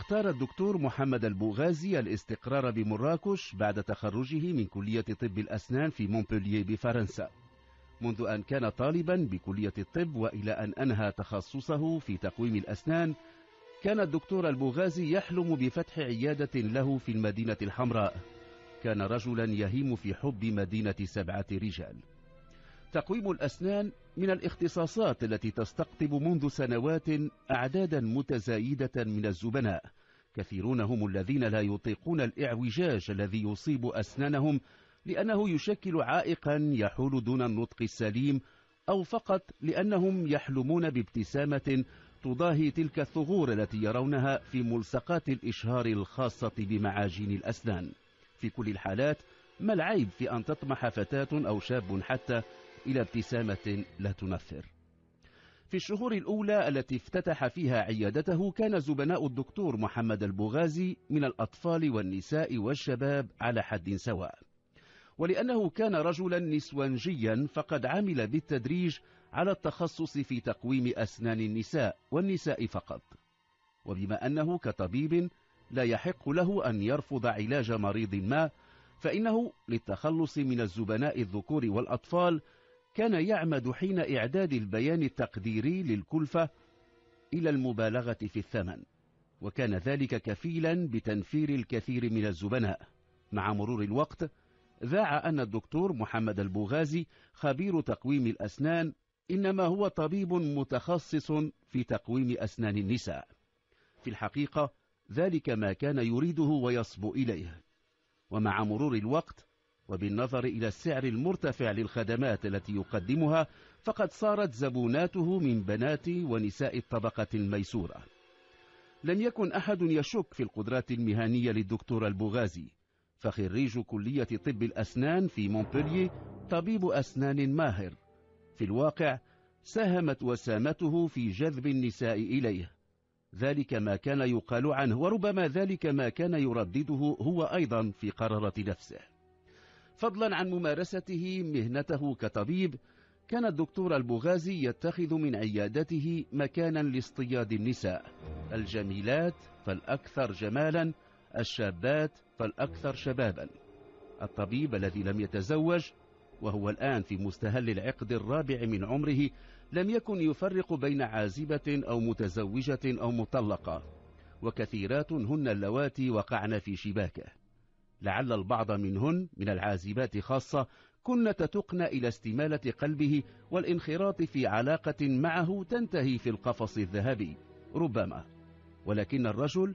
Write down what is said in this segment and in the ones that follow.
اختار الدكتور محمد البوغازي الاستقرار بمراكش بعد تخرجه من كلية طب الأسنان في مونبلييه بفرنسا. منذ أن كان طالبا بكلية الطب وإلى أن أنهى تخصصه في تقويم الأسنان، كان الدكتور البوغازي يحلم بفتح عيادة له في المدينة الحمراء. كان رجلا يهيم في حب مدينة 7 رجال. تقويم الأسنان من الاختصاصات التي تستقطب منذ سنوات أعدادا متزايدة من الزبناء. كثيرون هم الذين لا يطيقون الإعوجاج الذي يصيب أسنانهم لأنه يشكل عائقا يحول دون النطق السليم، أو فقط لأنهم يحلمون بابتسامة تضاهي تلك الثغور التي يرونها في ملصقات الإشهار الخاصة بمعاجين الأسنان. في كل الحالات، ما العيب في أن تطمح فتاة أو شاب حتى إلى ابتسامة لا تنفر؟ في الشهور الأولى التي افتتح فيها عيادته، كان زبناء الدكتور محمد البوغازي من الأطفال والنساء والشباب على حد سواء. ولأنه كان رجلا نسوانجيا، فقد عمل بالتدريج على التخصص في تقويم أسنان النساء والنساء فقط. وبما أنه كطبيب لا يحق له أن يرفض علاج مريض ما، فإنه للتخلص من الزبناء الذكور والأطفال كان يعمد حين إعداد البيان التقديري للكلفة إلى المبالغة في الثمن، وكان ذلك كفيلا بتنفير الكثير من الزبناء. مع مرور الوقت ذاع أن الدكتور محمد البوغازي خبير تقويم الأسنان، إنما هو طبيب متخصص في تقويم أسنان النساء. في الحقيقة ذلك ما كان يريده ويصبو إليه. ومع مرور الوقت وبالنظر إلى السعر المرتفع للخدمات التي يقدمها، فقد صارت زبوناته من بنات ونساء الطبقة الميسورة. لم يكن أحد يشك في القدرات المهنية للدكتور البوغازي، فخريج كلية طب الأسنان في مونبلييه طبيب أسنان ماهر. في الواقع ساهمت وسامته في جذب النساء إليه. ذلك ما كان يقال عنه، وربما ذلك ما كان يردده هو أيضا في قرارة نفسه. فضلا عن ممارسته مهنته كطبيب، كان الدكتور البوغازي يتخذ من عيادته مكانا لاصطياد النساء، الجميلات فالأكثر جمالا، الشابات فالأكثر شبابا. الطبيب الذي لم يتزوج وهو الآن في مستهل العقد الرابع من عمره لم يكن يفرق بين عازبة أو متزوجة أو مطلقة، وكثيرات هن اللواتي وقعن في شباكه. لعل البعض منهن من العازبات خاصة كن تتقن إلى استمالة قلبه والانخراط في علاقة معه تنتهي في القفص الذهبي ربما، ولكن الرجل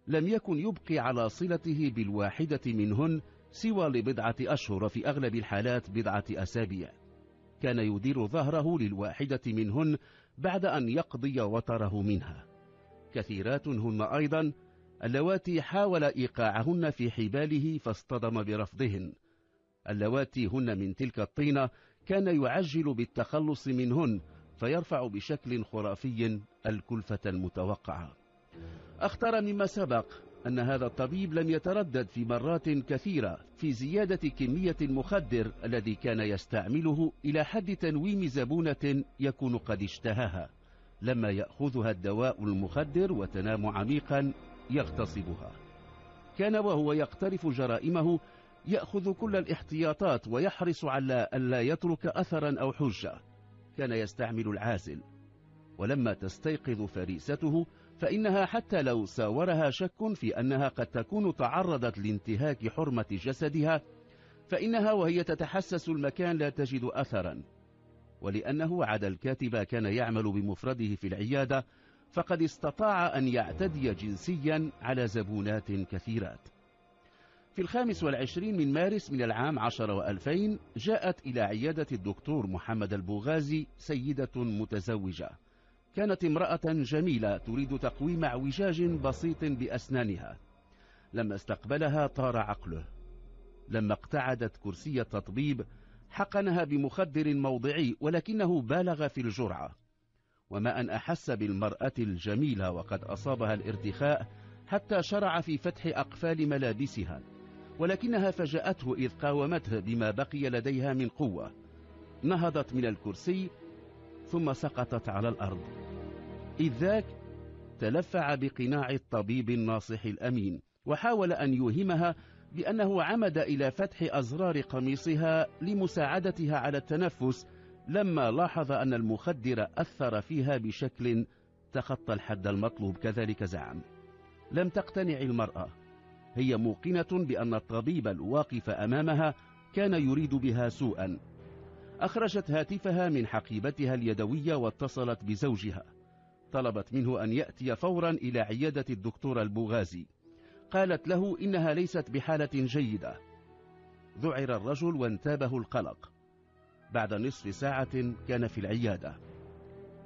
لم يكن يبقي على صلته بالواحدة منهن سوى لبضعة أشهر، في أغلب الحالات بضعة أسابيع. كان يدير ظهره للواحدة منهن بعد أن يقضي وتره منها. كثيرات هن أيضا اللواتي حاول إيقاعهن في حباله فاصطدم برفضهن. اللواتي هن من تلك الطينة كان يعجل بالتخلص منهن فيرفع بشكل خرافي الكلفة المتوقعة. أخطر مما سبق أن هذا الطبيب لم يتردد في مرات كثيرة في زيادة كمية المخدر الذي كان يستعمله إلى حد تنويم زبونة يكون قد اشتهاها. لما يأخذها الدواء المخدر وتنام عميقا يغتصبها. كان وهو يقترف جرائمه يأخذ كل الاحتياطات ويحرص على ألا يترك أثرا أو حجة. كان يستعمل العازل، ولما تستيقظ فريسته فإنها حتى لو ساورها شك في أنها قد تكون تعرضت لانتهاك حرمة جسدها، فإنها وهي تتحسس المكان لا تجد أثرا. ولأنه عدا الكاتب كان يعمل بمفرده في العيادة، فقد استطاع أن يعتدي جنسيا على زبونات كثيرات. في 25 من مارس من العام 10 و2000 جاءت إلى عيادة الدكتور محمد البوغازي سيدة متزوجة. كانت امرأة جميلة تريد تقويم اعوجاج بسيط بأسنانها. لما استقبلها طار عقله. لما اقتعدت كرسي التطبيب حقنها بمخدر موضعي، ولكنه بالغ في الجرعة. وما أن أحس بالمرأة الجميلة وقد أصابها الارتخاء حتى شرع في فتح أقفال ملابسها، ولكنها فجأته إذ قاومته بما بقي لديها من قوة. نهضت من الكرسي ثم سقطت على الأرض. إذ ذاك تلفع بقناع الطبيب الناصح الأمين، وحاول أن يوهمها بأنه عمد إلى فتح أزرار قميصها لمساعدتها على التنفس، لما لاحظ أن المخدر أثر فيها بشكل تخطى الحد المطلوب. كذلك زعم. لم تقتنع المرأة، هي موقنة بأن الطبيب الواقف أمامها كان يريد بها سوءا. أخرجت هاتفها من حقيبتها اليدوية واتصلت بزوجها، طلبت منه أن يأتي فورا إلى عيادة الدكتور البوغازي. قالت له إنها ليست بحالة جيدة. ذعر الرجل وانتابه القلق. بعد نصف ساعة كان في العيادة.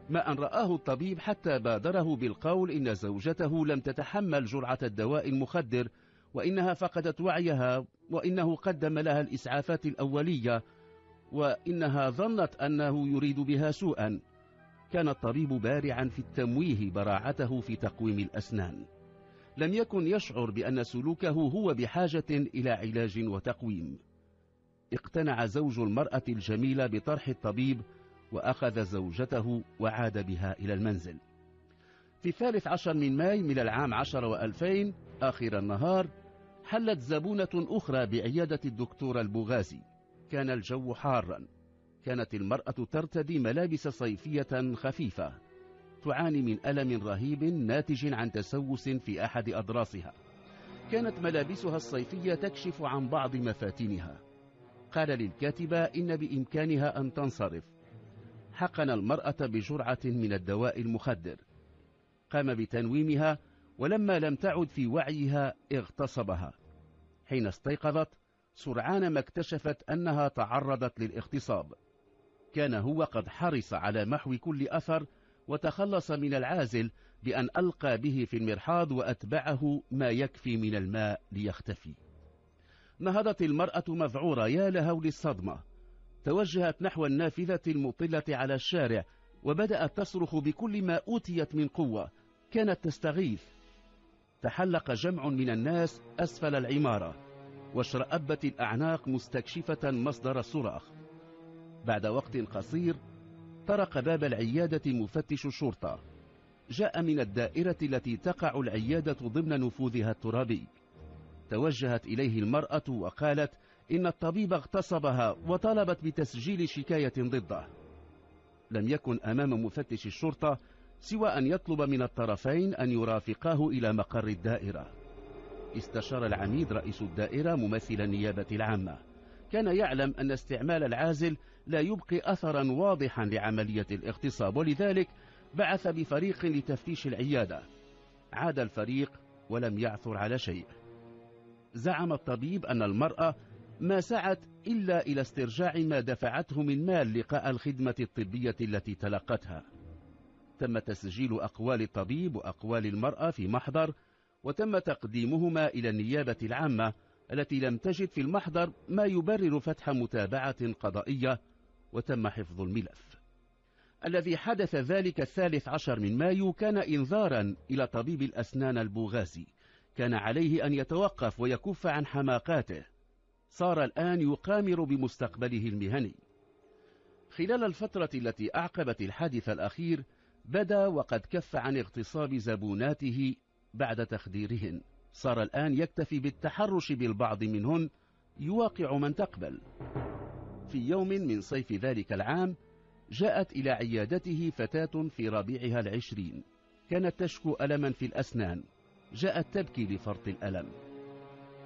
ما أن رآه الطبيب حتى بادره بالقول إن زوجته لم تتحمل جرعة الدواء المخدر، وإنها فقدت وعيها، وإنه قدم لها الإسعافات الأولية، وإنها ظنت أنه يريد بها سوءا. كان الطبيب بارعا في التمويه براعته في تقويم الأسنان. لم يكن يشعر بأن سلوكه هو بحاجة إلى علاج وتقويم. اقتنع زوج المرأة الجميلة بطرح الطبيب، وأخذ زوجته وعاد بها إلى المنزل. في 13 من ماي من العام 10 و2000 آخر النهار، حلت زبونة أخرى بعيادة الدكتور البوغازي. كان الجو حارا. كانت المرأة ترتدي ملابس صيفية خفيفة، تعاني من ألم رهيب ناتج عن تسوس في أحد أضراسها. كانت ملابسها الصيفية تكشف عن بعض مفاتنها. قال للكاتبة إن بإمكانها أن تنصرف. حقن المرأة بجرعة من الدواء المخدر. قام بتنويمها، ولما لم تعد في وعيها اغتصبها. حين استيقظت سرعان ما اكتشفت أنها تعرضت للاغتصاب. كان هو قد حرص على محو كل أثر، وتخلص من العازل بأن ألقى به في المرحاض وأتبعه ما يكفي من الماء ليختفي. نهضت المرأة مذعورة، يا لهول الصدمة. توجهت نحو النافذة المطلة على الشارع، وبدأت تصرخ بكل ما أوتيت من قوة. كانت تستغيث. تحلق جمع من الناس أسفل العمارة، واشرأبت الأعناق مستكشفة مصدر الصراخ. بعد وقت قصير طرق باب العيادة مفتش الشرطة. جاء من الدائرة التي تقع العيادة ضمن نفوذها الترابي. توجهت إليه المرأة وقالت إن الطبيب اغتصبها، وطلبت بتسجيل شكاية ضده. لم يكن أمام مفتش الشرطة سوى أن يطلب من الطرفين أن يرافقاه إلى مقر الدائرة. استشار العميد رئيس الدائرة ممثل النيابة العامة. كان يعلم أن استعمال العازل لا يبقي أثرا واضحا لعملية الاغتصاب، ولذلك بعث بفريق لتفتيش العيادة. عاد الفريق ولم يعثر على شيء. زعم الطبيب أن المرأة ما سعت إلا إلى استرجاع ما دفعته من مال لقاء الخدمة الطبية التي تلقتها. تم تسجيل أقوال الطبيب وأقوال المرأة في محضر، وتم تقديمهما إلى النيابة العامة التي لم تجد في المحضر ما يبرر فتح متابعة قضائية، وتم حفظ الملف. الذي حدث ذلك 13 من مايو كان إنذارا إلى طبيب الأسنان البوغازي. كان عليه أن يتوقف ويكف عن حماقاته. صار الآن يقامر بمستقبله المهني. خلال الفترة التي أعقبت الحادث الأخير بدا وقد كف عن اغتصاب زبوناته بعد تخديرهن. صار الآن يكتفي بالتحرش بالبعض منهن، يواقع من تقبل. في يوم من صيف ذلك العام جاءت إلى عيادته فتاة في ربيعها 20. كانت تشكو ألما في الأسنان. جاءت تبكي لفرط الألم.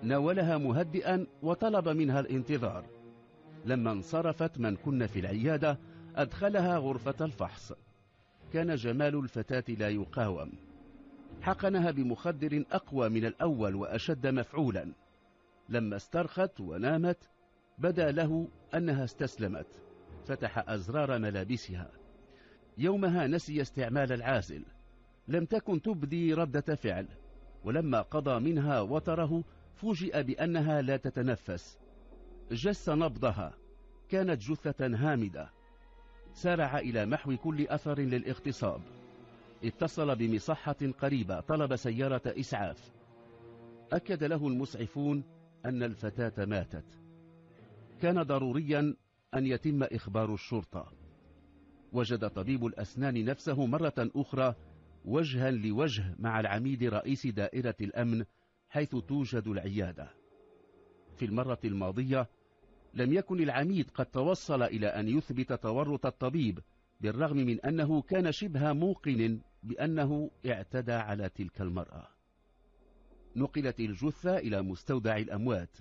ناولها مهدئا وطلب منها الانتظار. لما انصرفت من كن في العيادة أدخلها غرفة الفحص. كان جمال الفتاة لا يقاوم. حقنها بمخدر أقوى من الأول وأشد مفعولا. لما استرخت ونامت بدا له أنها استسلمت. فتح أزرار ملابسها. يومها نسي استعمال العازل. لم تكن تبدي ردة فعل، ولما قضى منها وتره فوجئ بأنها لا تتنفس. جس نبضها. كانت جثة هامدة. سارع إلى محو كل أثر للاغتصاب. اتصل بمصحة قريبة، طلب سيارة إسعاف. أكد له المسعفون أن الفتاة ماتت. كان ضروريا أن يتم إخبار الشرطة. وجد طبيب الأسنان نفسه مرة أخرى وجها لوجه مع العميد رئيس دائرة الأمن حيث توجد العيادة. في المرة الماضية لم يكن العميد قد توصل إلى أن يثبت تورط الطبيب، بالرغم من أنه كان شبه موقن بأنه اعتدى على تلك المرأة. نقلت الجثة إلى مستودع الأموات.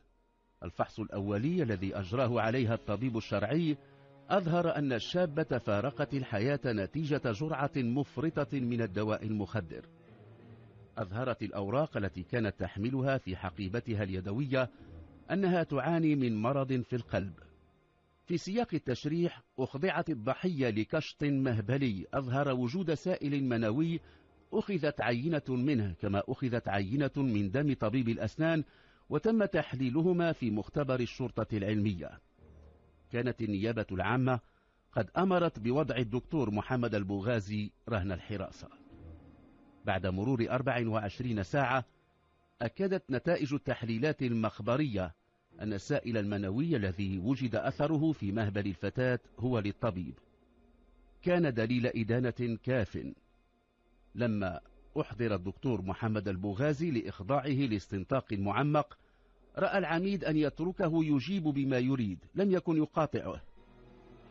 الفحص الأولي الذي أجراه عليها الطبيب الشرعي أظهر أن الشابة فارقت الحياة نتيجة جرعة مفرطة من الدواء المخدر. أظهرت الأوراق التي كانت تحملها في حقيبتها اليدوية أنها تعاني من مرض في القلب. في سياق التشريح أخضعت الضحية لكشط مهبلي أظهر وجود سائل منوي أخذت عينة منه، كما أخذت عينة من دم طبيب الأسنان وتم تحليلهما في مختبر الشرطة العلمية. كانت النيابة العامة قد أمرت بوضع الدكتور محمد البوغازي رهن الحراسة. بعد مرور 24 ساعة أكدت نتائج التحليلات المخبرية أن السائل المنوي الذي وجد أثره في مهبل الفتاة هو للطبيب. كان دليل إدانة كاف. لما أحضر الدكتور محمد البوغازي لإخضاعه لاستنطاق معمق، رأى العميد أن يتركه يجيب بما يريد، لم يكن يقاطعه.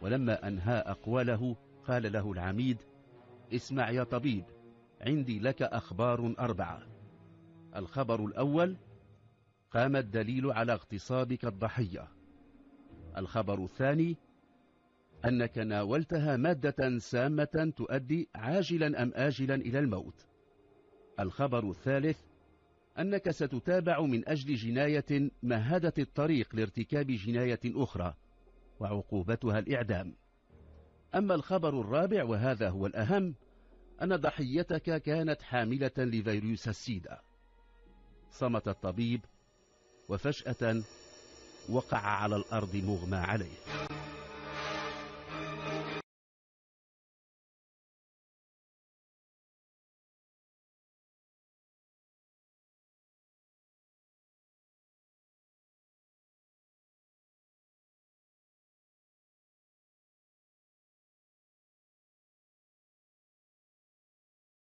ولما أنهى أقواله قال له العميد: اسمع يا طبيب، عندي لك أخبار 4. الخبر الأول: قام الدليل على اغتصابك الضحية. الخبر الثاني: أنك ناولتها مادة سامة تؤدي عاجلا أم آجلا إلى الموت. الخبر الثالث: أنك ستتابع من أجل جناية مهدت الطريق لارتكاب جناية أخرى وعقوبتها الإعدام. أما الخبر الرابع وهذا هو الأهم، أن ضحيتك كانت حاملة لفيروس السيدا. صمت الطبيب وفجأة وقع على الأرض مغمى عليه.